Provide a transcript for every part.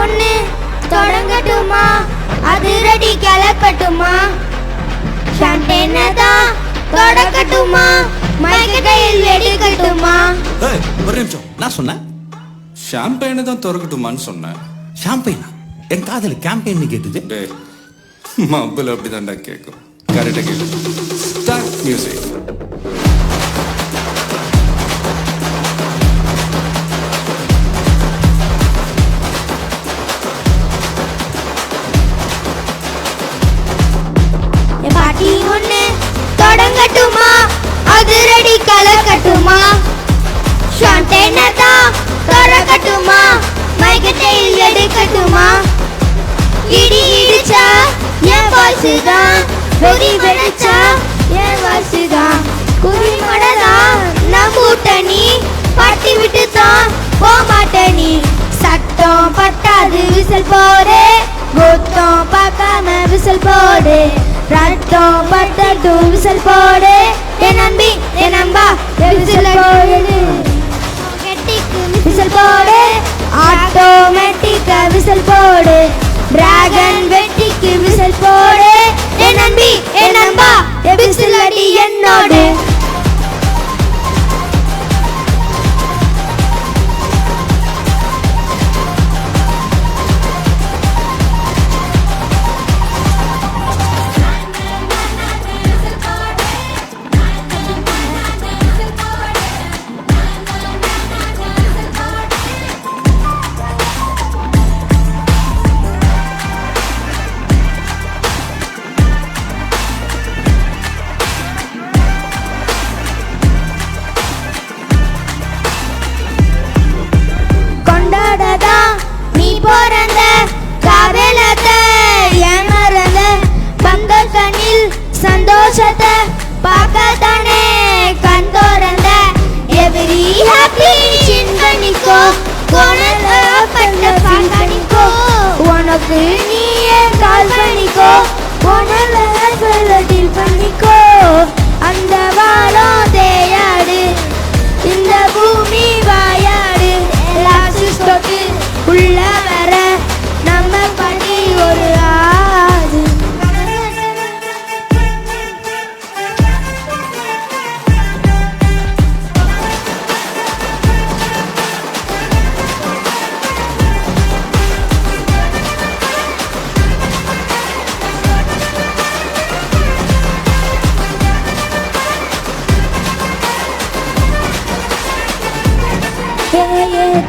ஒண்ணு தொடங்கட்டுமா, அதிரடி கிளப்பட்டுமா, ஷாம்பெயினை தான் தொடக்கட்டுமா, மைக்க கையில் எடுக்கட்டுமா. ஒரு நிமிஷம், நான் சொன்னேன் ஷாம்பெயினை தான் திறக்கட்டுமான்னு சொன்னேன். ஷாம்பெயினா? என் காதல கேம்பெயின் கேட்டுது. மப்பிள் அப்படிதான்டா கேட்கும். கரெக்டாக கேட்கும். Start music. பாட்டி ஒண்ணு தொடங்கட்டுமா, அதிரடி கலக்கட்டுமா, ஷாம்பெயினை தான் தொடக்கட்டுமா, மைக்க கையில் எடுக்கட்டுமா. இடி இடிச்சா என் வாய்ஸ் தான், வெடி வெடிச்சா என் வாய்ஸ் தான், குறிமடதான் நம்பூட்ட நீ, பட்டி விட்டு தான் போமாட்ட நீ. சட்டம் பட்டாது விசில் போடு, குத்தம் பார்க்காம விசில் போடு, ரத்தம் பட்டட்டும் விசில் போடு, என் நம்பி என் நம்பா விசில் போடு, விசில் போடு, ஆட்டோமேட்டிக்கா விசில் போடு, டிராகன் வெட்டிக்கு விசில் போடு, என் நம்பி என் நம்பா விசில் அடி என்னோடு. நீ போறந்த காவலத்தை ஏமறந்த பங்கல் கண்ணில் சந்தோஷத்தை பார்க்கத்தானே கண் தோறந்த. எவரி ஹாப்பி சின்கனிக்கோ கோணல் பட்ட பாக்கனிக்கோ, உனக்கு நீயே கால் பண்ணிக்கோ, கோணல் டீல் பண்ணிக்கோ. அந்த வாரம் தேயாடு, இந்த பூமி வாயாடு, எல்லா சிஸ்டோக்கு உள்ள வர நம்ம பண்ணி ஒரு ஆடு.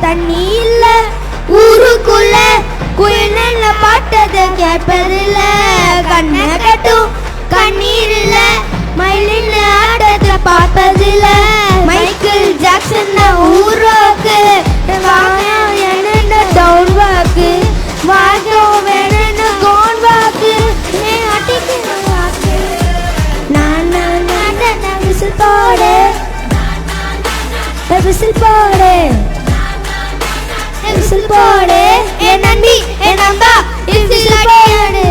தண்ணி இல்ல ஊருக்குள்ள, குயில் நல்ல பாட்டத கேட்பதில்ல, கண்ண கட்டும் கண்ணீர் இல்ல, மயிலின் ஆட்டத பார்ப்பதில்ல. மைக்கேல் ஜாக்சன் ஊரோக்கு என்ன டவுன் வாக்கு, வாக்கம் வேணும்னு கோன் வாக்கு, அட்டிக்கு வாக்கு. நான் விசில் போடு, விசில் போடு, விசில் போடு, என் நம்பி என் நம்பா விசில் போடு,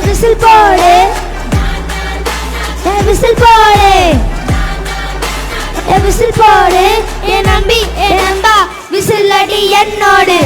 விசில் போடு, விசில் போடு, விசில் போடு, என் நம்பி என் நம்பா விசில் அடி என்னோடு.